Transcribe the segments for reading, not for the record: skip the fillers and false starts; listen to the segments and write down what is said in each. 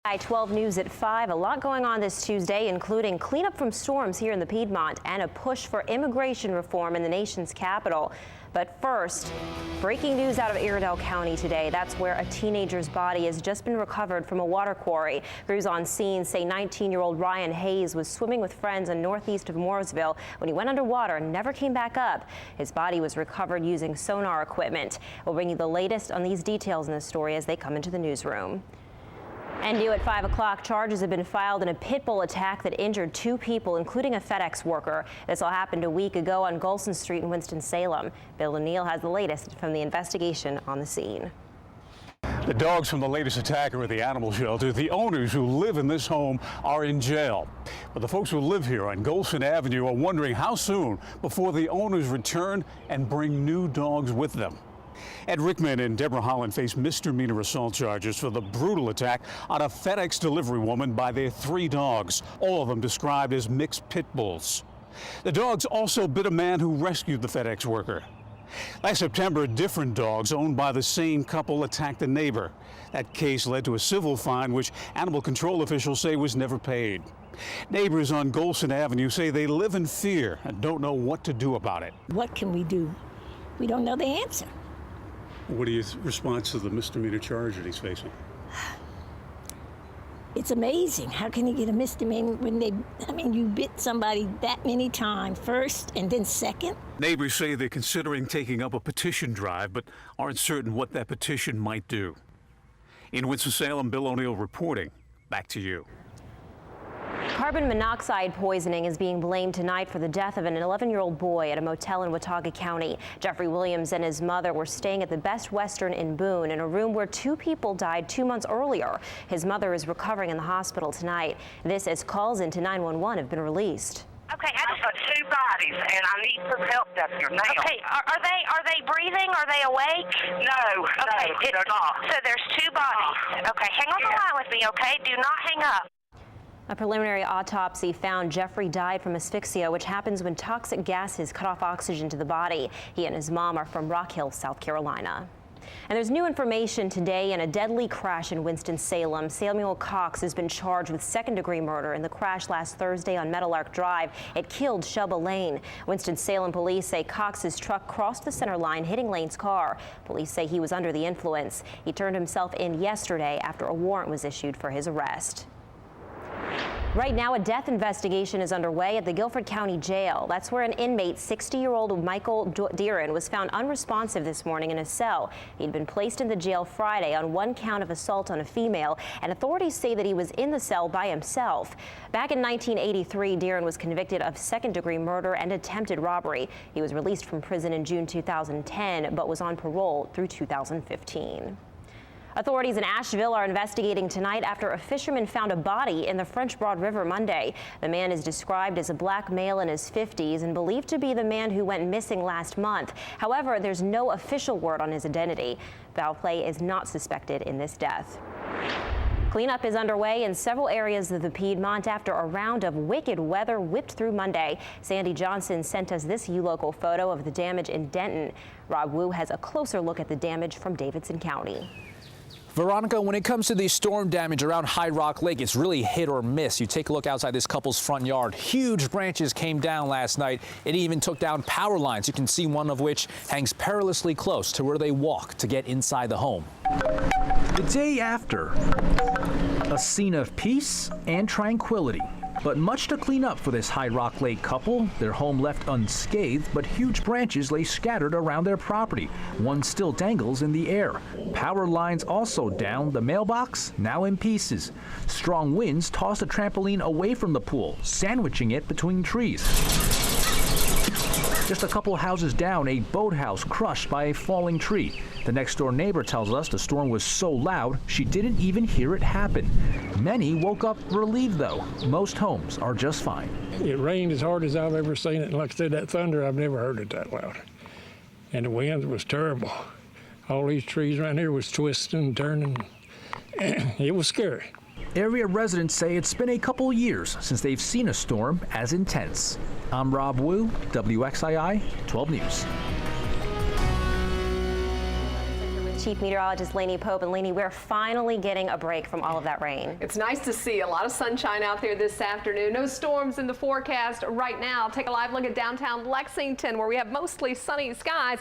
12 News at 5. A lot going on this Tuesday, including cleanup from storms here in the Piedmont and a push for immigration reform in the nation's capital. But first, breaking news out of Iredell County today. That's where a teenager's body has just been recovered from a water quarry. Crews on scene say 19-year-old Ryan Hayes was swimming with friends in northeast of Mooresville when he went underwater and never came back up. His body was recovered using sonar equipment. We'll bring you the latest on these details in this story as they come into the newsroom. And new at 5 o'clock, charges have been filed in a pit bull attack that injured 2 people, including a FedEx worker. This all happened a week ago on Golson Street in Winston-Salem. Bill O'Neill has the latest from the investigation on the scene. The dogs from the latest attack are at the animal shelter. The owners who live in this home are in jail. But the folks who live here on Golson Avenue are wondering how soon before the owners return and bring new dogs with them. Ed Rickman and Deborah Holland face misdemeanor assault charges for the brutal attack on a FedEx delivery woman by their 3 dogs, all of them described as mixed pit bulls. The dogs also bit a man who rescued the FedEx worker. Last September, different dogs owned by the same couple attacked a neighbor. That case led to a civil fine, which animal control officials say was never paid. Neighbors on Golson Avenue say they live in fear and don't know what to do about it. What can we do? We don't know the answer. What are your response to the misdemeanor charge that he's facing? It's amazing. How can you get a misdemeanor when you bit somebody that many times, first and then second? Neighbors say they're considering taking up a petition drive, but aren't certain what that petition might do. In Winston-Salem, Bill O'Neill reporting. Back to you. Carbon monoxide poisoning is being blamed tonight for the death of an 11-year-old boy at a motel in Watauga County. Jeffrey Williams and his mother were staying at the Best Western in Boone in a room where 2 people died 2 months earlier. His mother is recovering in the hospital tonight. This as calls into 911 have been released. Okay, I've got 2 bodies, and I need some help up here now. Okay, are they breathing? Are they awake? No, okay, no, they're not. So there's 2 bodies. Okay, hang on the line with me, okay? Do not hang up. A preliminary autopsy found Jeffrey died from asphyxia, which happens when toxic gases cut off oxygen to the body. He and his mom are from Rock Hill, South Carolina. And there's new information today in a deadly crash in Winston-Salem. Samuel Cox has been charged with second-degree murder in the crash last Thursday on Meadowlark Drive. It killed Shelba Lane. Winston-Salem police say Cox's truck crossed the center line, hitting Lane's car. Police say he was under the influence. He turned himself in yesterday after a warrant was issued for his arrest. Right now, a death investigation is underway at the Guilford County Jail. That's where an inmate, 60-year-old Michael Deeren, was found unresponsive this morning in a cell. He'd been placed in the jail Friday on 1 count of assault on a female, and authorities say that he was in the cell by himself. Back in 1983, Deeren was convicted of second-degree murder and attempted robbery. He was released from prison in June 2010, but was on parole through 2015. Authorities in Asheville are investigating tonight after a fisherman found a body in the French Broad River Monday. The man is described as a black male in his 50s and believed to be the man who went missing last month. However, there's no official word on his identity. Foul play is not suspected in this death. Cleanup is underway in several areas of the Piedmont after a round of wicked weather whipped through Monday. Sandy Johnson sent us this ULocal photo of the damage in Denton. Rob Wu has a closer look at the damage from Davidson County. Veronica, when it comes to the storm damage around High Rock Lake, it's really hit or miss. You take a look outside this couple's front yard. Huge branches came down last night. It even took down power lines. You can see one of which hangs perilously close to where they walk to get inside the home. The day after, a scene of peace and tranquility. But much to clean up for this High Rock Lake couple. Their home left unscathed, but huge branches lay scattered around their property. One still dangles in the air. Power lines also down, the mailbox now in pieces. Strong winds tossed a trampoline away from the pool, sandwiching it between trees. Just a couple houses down, a boathouse crushed by a falling tree. The next-door neighbor tells us the storm was so loud she didn't even hear it happen. Many woke up relieved, though. Most homes are just fine. It rained as hard as I've ever seen it, and like I said, that thunder, I've never heard it that loud. And the wind was terrible. All these trees around here was twisting and turning. It was scary. Area residents say it's been a couple years since they've seen a storm as intense. I'm Rob Wu, WXII 12 News. Chief Meteorologist Lainey Pope. And Lainey, we're finally getting a break from all of that rain. It's nice to see a lot of sunshine out there this afternoon. No storms in the forecast right now. Take a live look at downtown Lexington, where we have mostly sunny skies.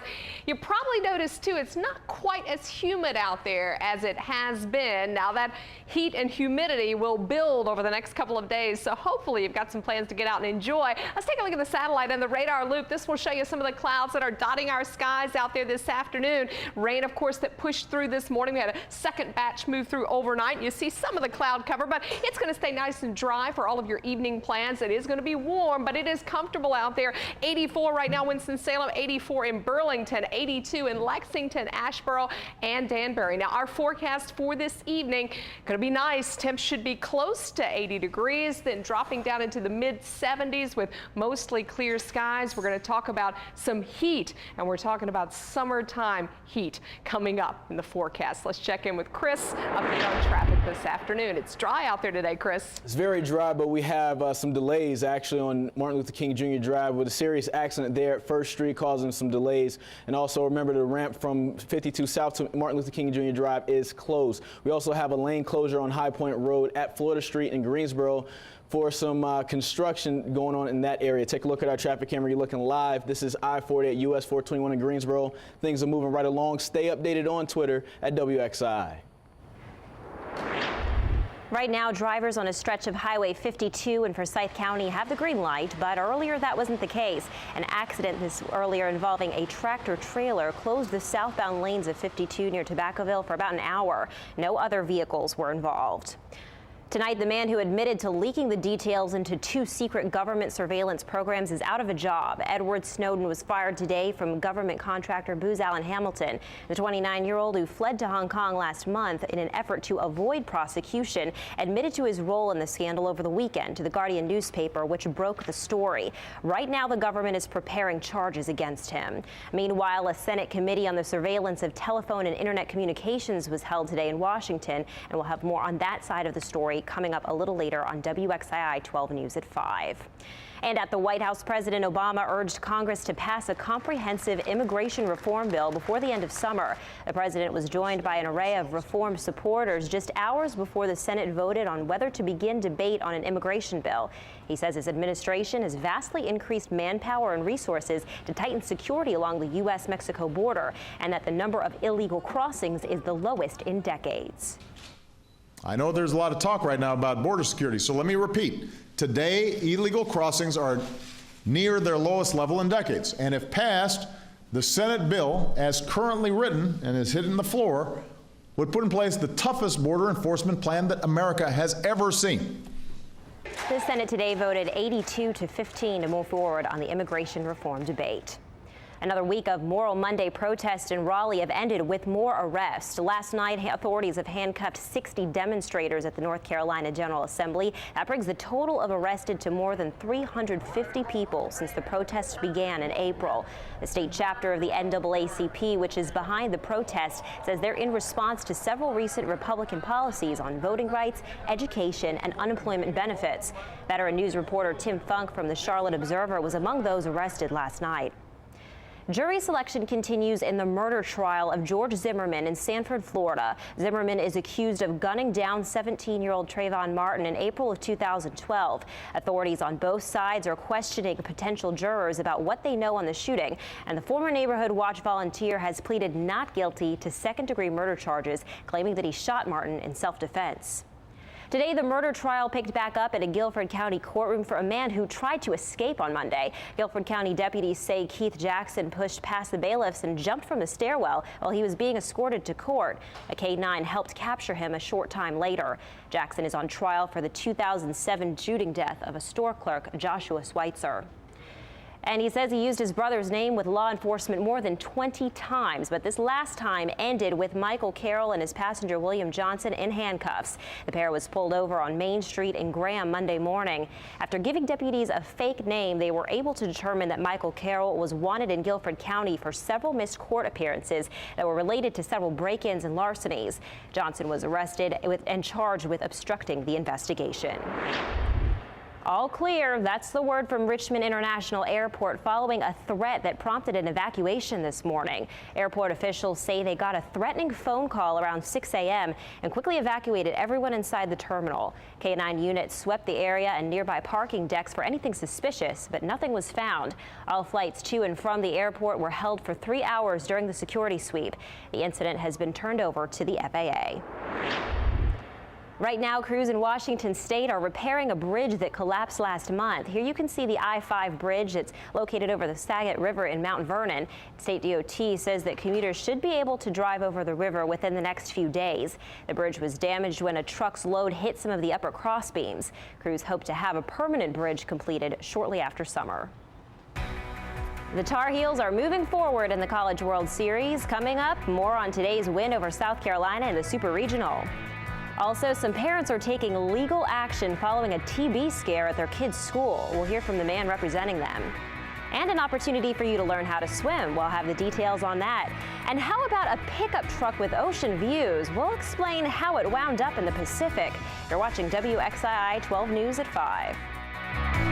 You probably noticed too, it's not quite as humid out there as it has been. Now that heat and humidity will build over the next couple of days, so hopefully you've got some plans to get out and enjoy. Let's take a look at the satellite and the radar loop. This will show you some of the clouds that are dotting our skies out there this afternoon. Rain, of course, that pushed through this morning. We had a second batch move through overnight. You see some of the cloud cover, but it's going to stay nice and dry for all of your evening plans. It is going to be warm, but it is comfortable out there. 84 right now, Winston-Salem, 84 in Burlington, 82 in Lexington, Asheboro, and Danbury. Now, our forecast for this evening, going to be nice. Temps should be close to 80 degrees, then dropping down into the mid-70s with mostly clear skies. We're going to talk about some heat, and we're talking about summertime heat coming up in the forecast. Let's check in with Chris, update on traffic this afternoon. It's dry out there today, Chris. It's very dry, but we have some delays actually on Martin Luther King Jr. Drive with a serious accident there at 1st Street causing some delays. And also remember the ramp from 52 South to Martin Luther King Jr. Drive is closed. We also have a lane closure on High Point Road at Florida Street in Greensboro for some construction going on in that area. Take a look at our traffic camera. You're looking live. This is I-40 at US 421 in Greensboro. Things are moving right along. Stay updated on Twitter at WXI. Right now, drivers on a stretch of Highway 52 in Forsyth County have the green light, but earlier that wasn't the case. An accident this earlier involving a tractor trailer closed the southbound lanes of 52 near Tobaccoville for about an hour. No other vehicles were involved. Tonight, the man who admitted to leaking the details into 2 secret government surveillance programs is out of a job. Edward Snowden was fired today from government contractor Booz Allen Hamilton. The 29-year-old who fled to Hong Kong last month in an effort to avoid prosecution admitted to his role in the scandal over the weekend to the Guardian newspaper, which broke the story. Right now, the government is preparing charges against him. Meanwhile, a Senate committee on the surveillance of telephone and internet communications was held today in Washington, and we'll have more on that side of the story coming up a little later on WXII 12 News at 5. And at the White House, President Obama urged Congress to pass a comprehensive immigration reform bill before the end of summer. The president was joined by an array of reform supporters just hours before the Senate voted on whether to begin debate on an immigration bill. He says his administration has vastly increased manpower and resources to tighten security along the U.S.-Mexico border, and that the number of illegal crossings is the lowest in decades. I know there's a lot of talk right now about border security, so let me repeat. Today, illegal crossings are near their lowest level in decades, and if passed, the Senate bill, as currently written and is hitting the floor, would put in place the toughest border enforcement plan that America has ever seen. The Senate today voted 82 to 15 to move forward on the immigration reform debate. Another week of Moral Monday protests in Raleigh have ended with more arrests. Last night, authorities have handcuffed 60 demonstrators at the North Carolina General Assembly. That brings the total of arrested to more than 350 people since the protests began in April. The state chapter of the NAACP, which is behind the protest, says they're in response to several recent Republican policies on voting rights, education, and unemployment benefits. Veteran news reporter Tim Funk from the Charlotte Observer was among those arrested last night. Jury selection continues in the murder trial of George Zimmerman in Sanford, Florida. Zimmerman is accused of gunning down 17-year-old Trayvon Martin in April of 2012. Authorities on both sides are questioning potential jurors about what they know on the shooting, and the former Neighborhood Watch volunteer has pleaded not guilty to second-degree murder charges, claiming that he shot Martin in self-defense. Today, the murder trial picked back up at a Guilford County courtroom for a man who tried to escape on Monday. Guilford County deputies say Keith Jackson pushed past the bailiffs and jumped from the stairwell while he was being escorted to court. A K-9 helped capture him a short time later. Jackson is on trial for the 2007 shooting death of a store clerk, Joshua Schweitzer. And he says he used his brother's name with law enforcement more than 20 times, but this last time ended with Michael Carroll and his passenger William Johnson in handcuffs. The pair was pulled over on Main Street in Graham Monday morning. After giving deputies a fake name, they were able to determine that Michael Carroll was wanted in Guilford County for several missed court appearances that were related to several break-ins and larcenies. Johnson was arrested and charged with obstructing the investigation. All clear. That's the word from Richmond International Airport following a threat that prompted an evacuation this morning. Airport officials say they got a threatening phone call around 6 a.m. and quickly evacuated everyone inside the terminal. K-9 units swept the area and nearby parking decks for anything suspicious, but nothing was found. All flights to and from the airport were held for 3 hours during the security sweep. The incident has been turned over to the FAA. Right now, crews in Washington state are repairing a bridge that collapsed last month. Here you can see the I-5 bridge that's located over the Saget River in Mount Vernon. State DOT says that commuters should be able to drive over the river within the next few days. The bridge was damaged when a truck's load hit some of the upper crossbeams. Crews hope to have a permanent bridge completed shortly after summer. The Tar Heels are moving forward in the College World Series. Coming up, more on today's win over South Carolina in the Super Regional. Also, some parents are taking legal action following a TB scare at their kids' school. We'll hear from the man representing them. And an opportunity for you to learn how to swim. We'll have the details on that. And how about a pickup truck with ocean views? We'll explain how it wound up in the Pacific. You're watching WXII 12 News at 5.